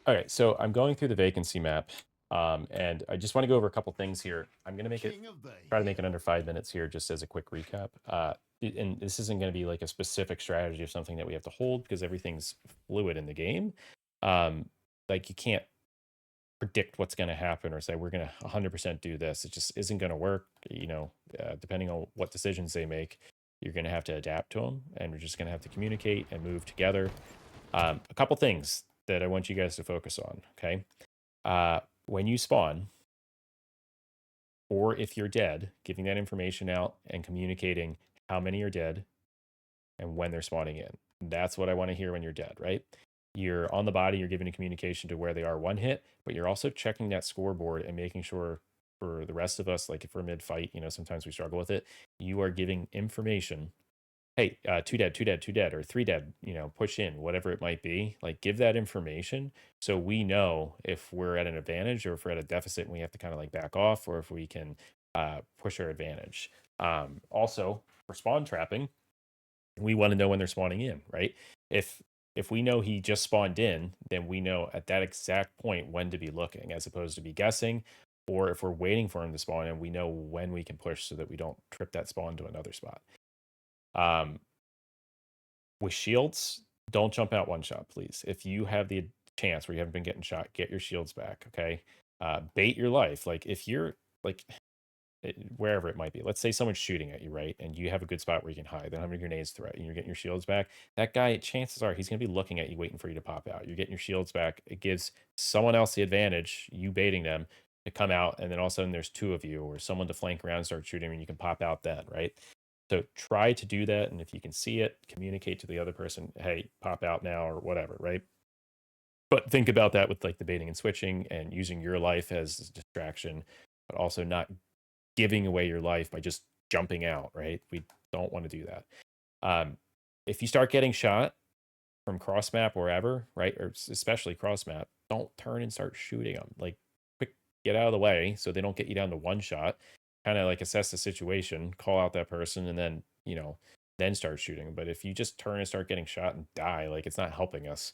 All right, so I'm going through the vacancy map, and I just want to go over a couple things here. I'm going to make it King of the try to make it hill. under 5 minutes here, just as a quick recap. And this isn't going to be like a specific strategy or something that we have to hold because everything's fluid in the game. Um, like you can't predict what's going to happen or say we're going to 100% do this. It just isn't going to work. Depending on what decisions they make, you're going to have to adapt to them, and we're just going to have to communicate and move together. A couple things that I want you guys to focus on. Okay, when you spawn, or if you're dead, giving that information out and communicating how many are dead and when they're spawning in. That's what I want to hear when you're dead, right? You're on the body, you're giving a communication to where they are one hit, but you're also checking that scoreboard and making sure for the rest of us, like if we're mid fight, sometimes we struggle with it. You are giving information. Hey, two dead, two dead, two dead, or three dead, push in, whatever it might be. Like, give that information so we know if we're at an advantage or if we're at a deficit and we have to kind of like back off, or if we can push our advantage. Also, for spawn trapping, we want to know when they're spawning in, right? If we know he just spawned in, then we know at that exact point when to be looking, as opposed to be guessing. Or if we're waiting for him to spawn in, we know when we can push so that we don't trip that spawn to another spot. Um, with shields, don't jump out one shot, please. If you have the chance where you haven't been getting shot, get your shields back. Okay. Bait your life. Like if you're like wherever it might be, let's say someone's shooting at you, right? And you have a good spot where you can hide. Then how many grenades threat and you're getting your shields back. That guy, chances are he's going to be looking at you, waiting for you to pop out. You're getting your shields back. It gives someone else the advantage, you baiting them to come out. And then all of a sudden there's two of you or someone to flank around and start shooting and you can pop out then, right? So try to do that. And if you can see it, communicate to the other person, hey, pop out now or whatever, right? But think about that with like the baiting and switching and using your life as a distraction, but also not giving away your life by just jumping out, right? We don't want to do that. Um, if you start getting shot from cross map or wherever, right, or especially cross map, don't turn and start shooting them. Like, quick, get out of the way so they don't get you down to one shot. Kind of like assess the situation, call out that person, and then then start shooting. But if you just turn and start getting shot and die, like it's not helping us.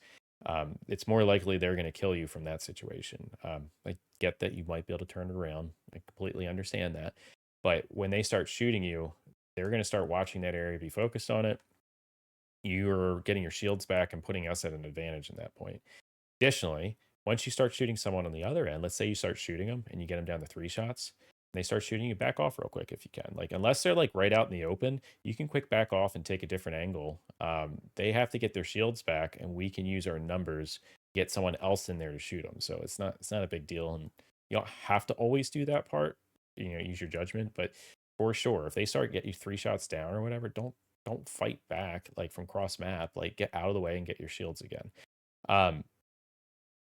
It's more likely they're going to kill you from that situation. I get that you might be able to turn it around. I completely understand that. But when they start shooting you, they're going to start watching that area, be focused on it. You're getting your shields back and putting us at an advantage in that point. Additionally, once you start shooting someone on the other end, let's say you start shooting them and you get them down to three shots, and they start shooting you, back off real quick if you can. Like, unless they're like right out in the open, you can quick back off and take a different angle. They have to get their shields back, and we can use our numbers to get someone else in there to shoot them. So it's not a big deal, and you don't have to always do that part. Use your judgment, but for sure, if they start get you three shots down or whatever, don't fight back like from cross map. Like, get out of the way and get your shields again. Um,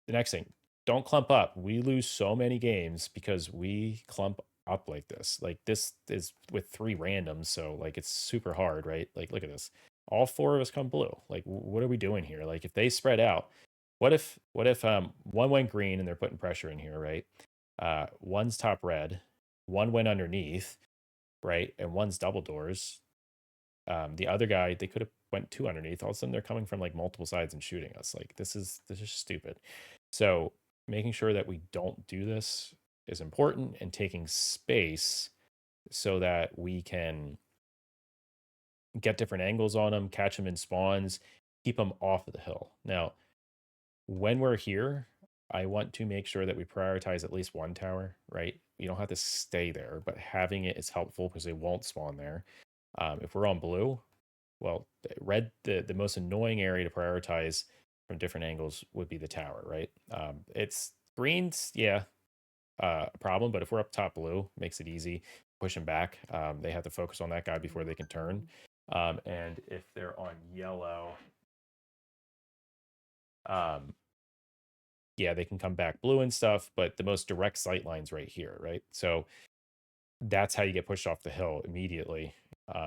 the next thing, don't clump up. We lose so many games because we clump up like this. Like, this is with three randoms, so like it's super hard, right? Like, look at this. All four of us come blue. Like, what are we doing here? Like, if they spread out, what if one went green and they're putting pressure in here, right? One's top red, one went underneath, right? And one's double doors. The other guy, they could have went two underneath. All of a sudden, they're coming from like multiple sides and shooting us. Like, this is stupid. So making sure that we don't do this is important, and taking space so that we can get different angles on them, catch them in spawns, keep them off of the hill. Now, when we're here, I want to make sure that we prioritize at least one tower, right? You don't have to stay there, but having it is helpful because they won't spawn there. If we're on blue, well, red, the most annoying area to prioritize from different angles would be the tower, right? It's greens, yeah, a problem, but if we're up top blue, makes it easy. Push them back. They have to focus on that guy before they can turn. And if they're on yellow, um, yeah, they can come back blue and stuff, but the most direct sight line's right here, right? So that's how you get pushed off the hill immediately,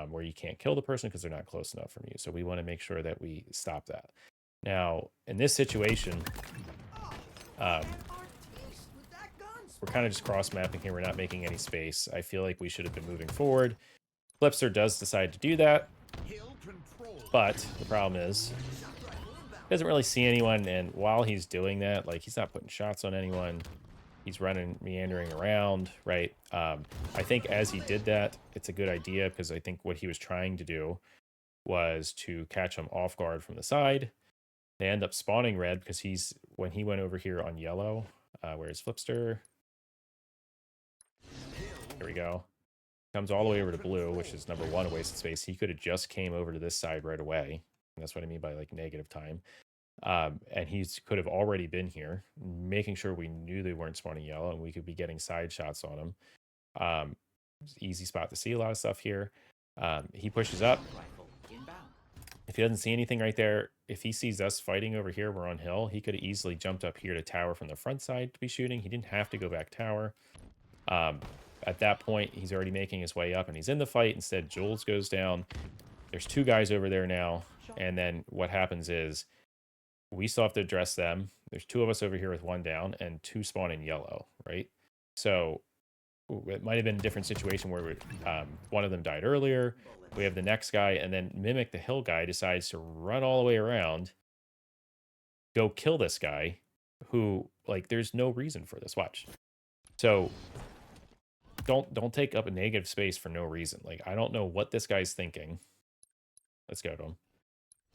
where you can't kill the person because they're not close enough from you. So we want to make sure that we stop that. Now, in this situation, um, we're kind of just cross mapping here. We're not making any space. I feel like we should have been moving forward. Flipster does decide to do that, Hill control. but the problem is doesn't really see anyone, and while he's doing that, like, he's not putting shots on anyone. He's running, meandering around, right? I think as he did that, it's a good idea because I think what he was trying to do was to catch him off guard from the side. They end up spawning red because when he went over here on yellow, where's Flipster? Here we go. Comes all the way over to blue, which is number one, a waste of space. He could have just came over to this side right away. And that's what I mean by like negative time. And he could have already been here, making sure we knew they weren't spawning yellow and we could be getting side shots on him. Easy spot to see a lot of stuff here. He pushes up. If he doesn't see anything right there, if he sees us fighting over here, we're on hill, he could have easily jumped up here to tower from the front side to be shooting. He didn't have to go back tower. At that point, he's already making his way up and he's in the fight. Instead, Jules goes down. There's two guys over there now. And then what happens is we still have to address them. There's two of us over here with one down and two spawn in yellow, right? So it might have been a different situation where one of them died earlier. We have the next guy, and then Mimic, the hill guy, decides to run all the way around, go kill this guy, who, like, there's no reason for this. Watch. So don't take up a negative space for no reason. Like, I don't know what this guy's thinking. Let's go to him.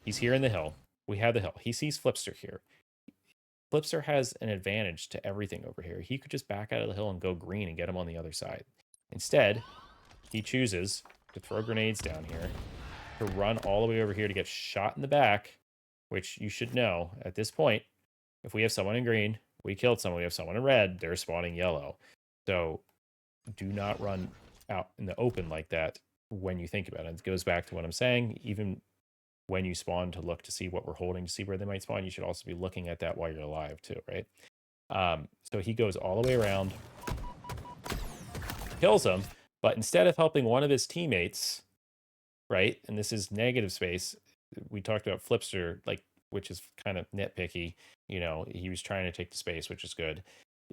He's here in the hill. We have the hill. He sees Flipster here. Flipster has an advantage to everything over here. He could just back out of the hill and go green and get him on the other side. Instead, he chooses to throw grenades down here, to run all the way over here to get shot in the back, which you should know at this point, if we have someone in green, we killed someone, we have someone in red, they're spawning yellow. So do not run out in the open like that when you think about it. It goes back to what I'm saying. Even when you spawn to look to see what we're holding, to see where they might spawn, you should also be looking at that while you're alive too, right? So he goes all the way around, kills him, but instead of helping one of his teammates, right, and this is negative space, we talked about Flipster, like, which is kind of nitpicky, you know, he was trying to take the space, which is good.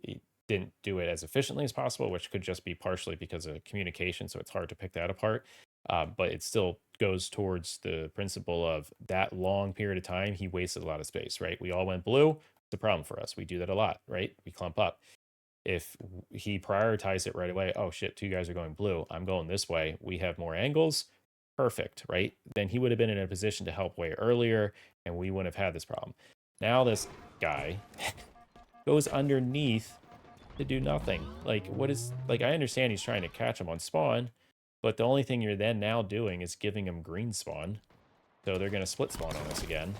He didn't do it as efficiently as possible, which could just be partially because of communication, so it's hard to pick that apart. But it still goes towards the principle of that long period of time, he wasted a lot of space, right? We all went blue. It's a problem for us. We do that a lot, right? We clump up. If he prioritized it right away, oh shit, two guys are going blue, I'm going this way, we have more angles, perfect, right? Then he would have been in a position to help way earlier and we wouldn't have had this problem. Now this guy goes underneath to do nothing. Like, what is, like, I understand he's trying to catch him on spawn, but the only thing you're then now doing is giving him green spawn. So they're going to split spawn on us again.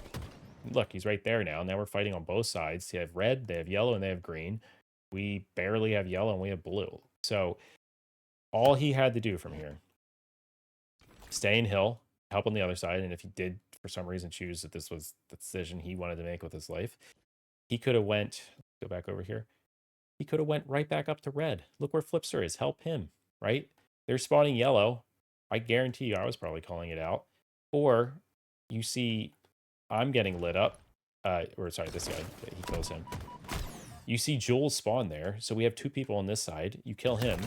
Look, he's right there now. Now we're fighting on both sides. They have red, they have yellow, and they have green. We barely have yellow and we have blue. So all he had to do from here, stay in hill, help on the other side. And if he did for some reason choose that this was the decision he wanted to make with his life, he could have went, go back over here. He could have went right back up to red. Look where Flipster is. Help him, right? They're spawning yellow. I guarantee you I was probably calling it out. Or you see I'm getting lit up. Or sorry, this guy, he kills him. You see Jules spawn there. So we have two people on this side. You kill him.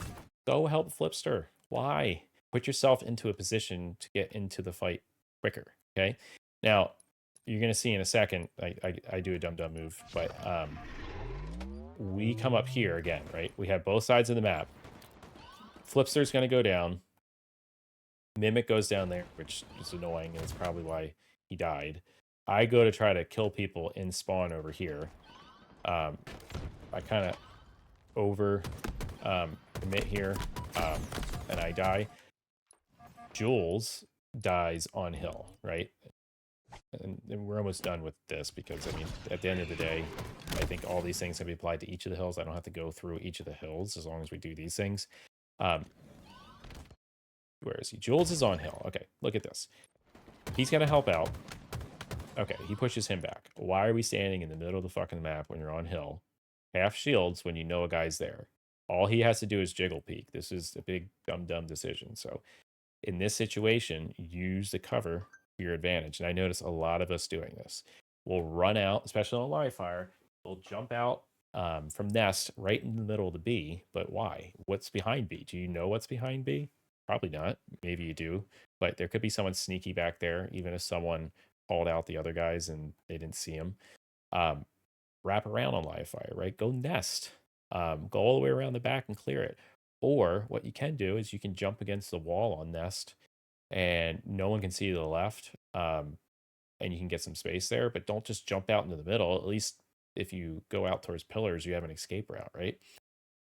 Go help Flipster. Why? Put yourself into a position to get into the fight quicker, okay? Now, you're going to see in a second, I do a dumb move, but we come up here again, right? We have both sides of the map. Flipster's going to go down. Mimic goes down there, which is annoying, and it's probably why he died. I go to try to kill people in spawn over here. I kind of over commit here, and I die. Jules dies on hill, right? And we're almost done with this because, I mean, at the end of the day, I think all these things can be applied to each of the hills. I don't have to go through each of the hills as long as we do these things. Where is he? Jules is on hill. Okay, look at this. He's going to help out. Okay, he pushes him back. Why are we standing in the middle of the fucking map when you're on hill? Half shields when you know a guy's there. All he has to do is jiggle peek. This is a big dumb decision. So in this situation, use the cover to your advantage. And I notice a lot of us doing this. We'll run out, especially on live fire. We'll jump out from nest right in the middle of the B. But why? What's behind B? Do you know what's behind B? Probably not. Maybe you do. But there could be someone sneaky back there, even if someone called out the other guys and they didn't see him. Wrap around on live fire, right? Go nest. Go all the way around the back and clear it. Or what you can do is you can jump against the wall on nest and no one can see to the left. And you can get some space there, but don't just jump out into the middle. At least if you go out towards pillars, you have an escape route, right?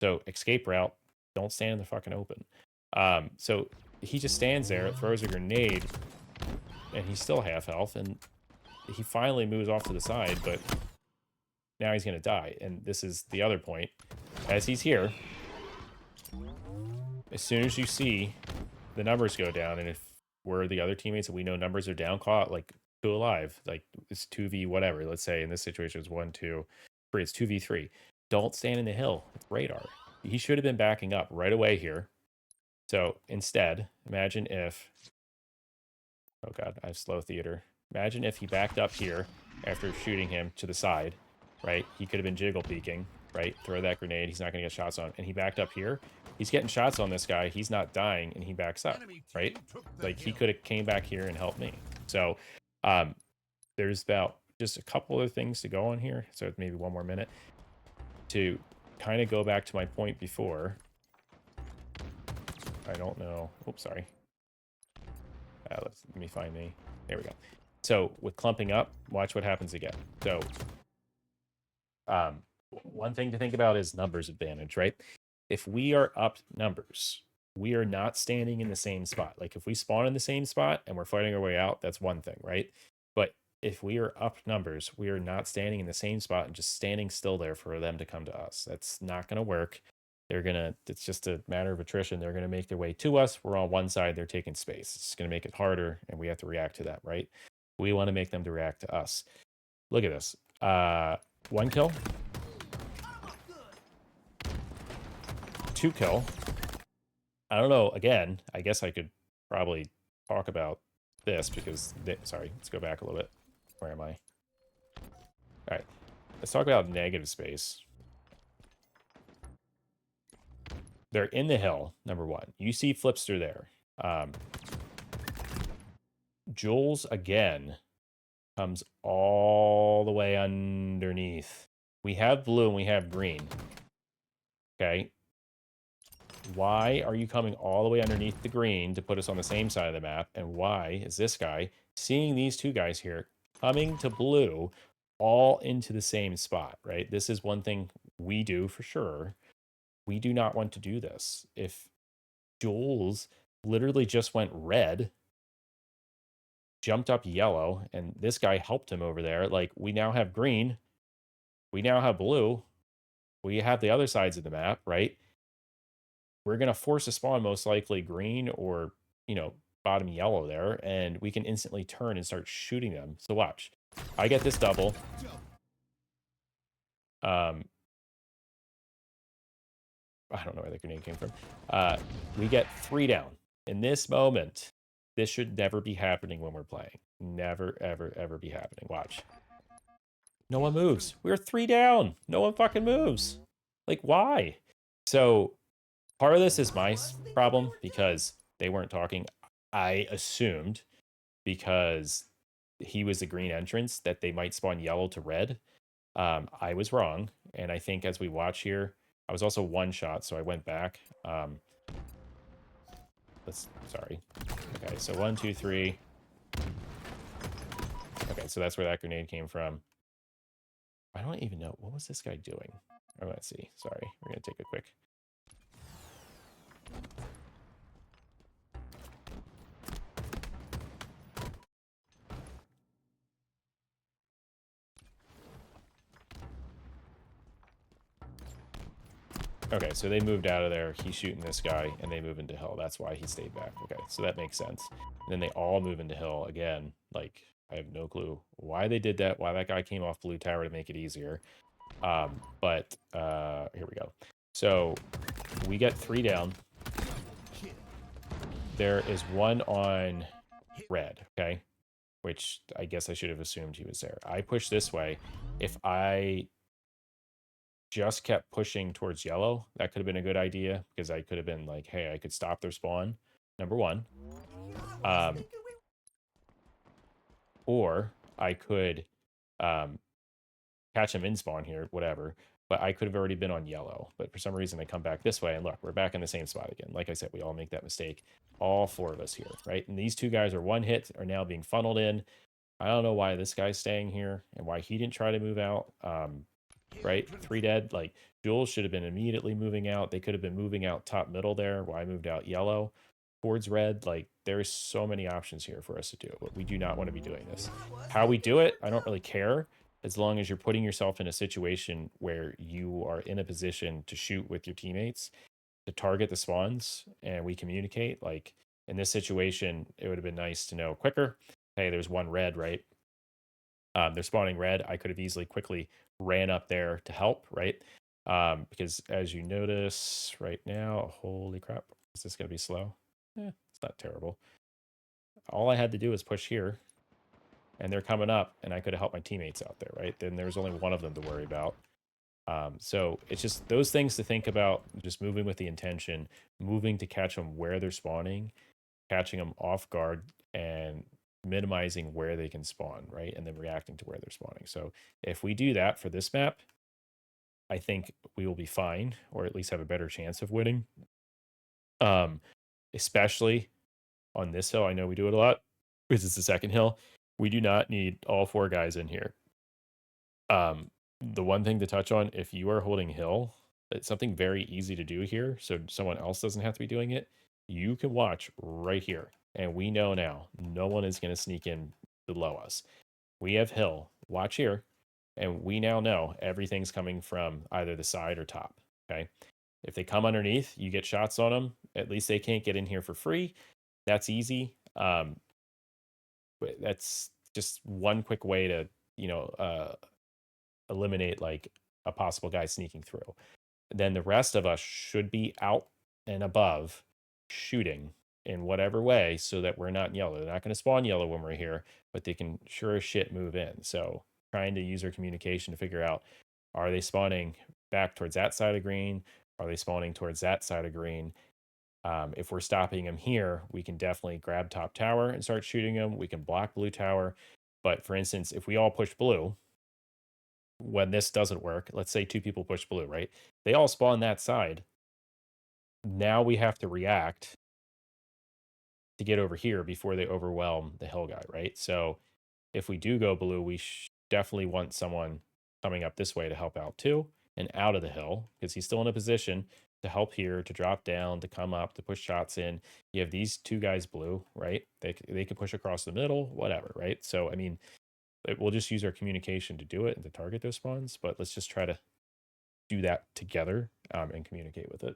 So escape route, don't stand in the fucking open. So he just stands there, throws a grenade, and he's still half health, and he finally moves off to the side, but now he's going to die. And this is the other point. As he's here, as soon as you see the numbers go down, and if we're the other teammates and we know numbers are down, call it like 2 alive, like it's 2v whatever. Let's say in this situation it's 1, 2, 3. It's 2v3. Don't stand in the hill. It's radar. He should have been backing up right away here. So instead, imagine if, oh god, I have slow theater. Imagine if he backed up here after shooting him to the side, right? He could have been jiggle peeking, right? Throw that grenade. He's not going to get shots on him. And he backed up here. He's getting shots on this guy. He's not dying, and he backs up, right? Like, he could have came back here and helped me. So there's about just a couple other things to go on here. So maybe one more minute to kind of go back to my point before. I don't know. Oops, sorry. Let me find me. There we go. So with clumping up, watch what happens again. So one thing to think about is numbers advantage, right? If we are up numbers, we are not standing in the same spot. Like if we spawn in the same spot and we're fighting our way out, that's one thing, right? But if we are up numbers, we are not standing in the same spot and just standing still there for them to come to us. That's not going to work. It's just a matter of attrition. They're going to make their way to us. We're on one side, they're taking space. It's going to make it harder, and we have to react to that, right? We want to make them to react to us. Look at this. 1 kill. 2 kill. I don't know. Again, I guess I could probably talk about this because, sorry, let's go back a little bit. Where am I? All right. Let's talk about negative space. They're in the hill, number one. You see Flipster there. Jules, again, comes all the way underneath. We have blue and we have green. Okay. Why are you coming all the way underneath the green to put us on the same side of the map? And why is this guy seeing these two guys here coming to blue all into the same spot, right? This is one thing we do for sure. We do not want to do this. If Jules literally just went red, jumped up yellow, and this guy helped him over there, like we now have green, we now have blue, we have the other sides of the map, right? We're going to force a spawn most likely green or, bottom yellow there, and we can instantly turn and start shooting them. So watch. I get this double. I don't know where the grenade came from. We get 3 down. In this moment, this should never be happening when we're playing. Never, ever, ever be happening. Watch. No one moves. We're 3 down. No one fucking moves. Like, why? So part of this is my problem because they weren't talking. I assumed because he was the green entrance that they might spawn yellow to red. I was wrong. And I think as we watch here, I was also 1 shot, so I went back. Sorry. Okay, so 1, 2, 3. Okay, so that's where that grenade came from. I don't even know. What was this guy doing? Oh, let's see. Sorry. We're going to take a quick. Okay, so they moved out of there. He's shooting this guy, and they move into hill. That's why he stayed back. Okay, so that makes sense. And then they all move into hill again. Like, I have no clue why they did that, why that guy came off blue tower to make it easier. But here we go. So we get 3 down. There is 1 on red, okay? Which I guess I should have assumed he was there. I push this way. If I just kept pushing towards yellow, that could have been a good idea because I could have been like, hey, I could stop their spawn, number 1. Or I could um, catch him in spawn here, whatever. But I could have already been on yellow. But for some reason, I come back this way, and look, we're back in the same spot again. Like I said, we all make that mistake. All four of us here, right? And these two guys are one hit, are now being funneled in. I don't know why this guy's staying here and why he didn't try to move out. Right? 3 dead. Like, Jules should have been immediately moving out. They could have been moving out top middle there. Why I moved out yellow towards red. Like, there's so many options here for us to do, but we do not want to be doing this. How we do it, I don't really care, as long as you're putting yourself in a situation where you are in a position to shoot with your teammates, to target the spawns, and we communicate. Like, in this situation, it would have been nice to know quicker. Hey, there's one red, right? They're spawning red. I could have easily quickly ran up there to help, right? Because as you notice right now, holy crap, is this going to be slow? It's not terrible. All I had to do was push here, and they're coming up, and I could have helped my teammates out there, right? Then there's only one of them to worry about. So it's just those things to think about, just moving with the intention, moving to catch them where they're spawning, catching them off guard, and minimizing where they can spawn, right? And then reacting to where they're spawning. So if we do that for this map, I think we will be fine, or at least have a better chance of winning. Especially on this hill. I know we do it a lot because it's the second hill. We do not need all 4 guys in here. The one thing to touch on, if you are holding hill, it's something very easy to do here, so someone else doesn't have to be doing it. You can watch right here, and we know now no one is going to sneak in below us. We have hill. Watch here, and we now know everything's coming from either the side or top. Okay, if they come underneath, you get shots on them. At least they can't get in here for free. That's easy. But that's just one quick way to eliminate like a possible guy sneaking through. Then the rest of us should be out and above shooting in whatever way so that we're not in yellow. They're not going to spawn yellow when we're here, but they can sure as shit move in. So trying to use our communication to figure out, are they spawning back towards that side of green? Are they spawning towards that side of green? If we're stopping them here, we can definitely grab top tower and start shooting them. We can block blue tower. But for instance, if we all push blue, when this doesn't work, let's say 2 people push blue, right? They all spawn that side. Now we have to react to get over here before they overwhelm the hill guy, right? So if we do go blue, we definitely want someone coming up this way to help out too, and out of the hill, because he's still in a position to help here, to drop down, to come up, to push shots in. You have these 2 guys blue, right? They can push across the middle, whatever, right? So I mean, we'll just use our communication to do it and to target those spawns, but let's just try to do that together and communicate with it.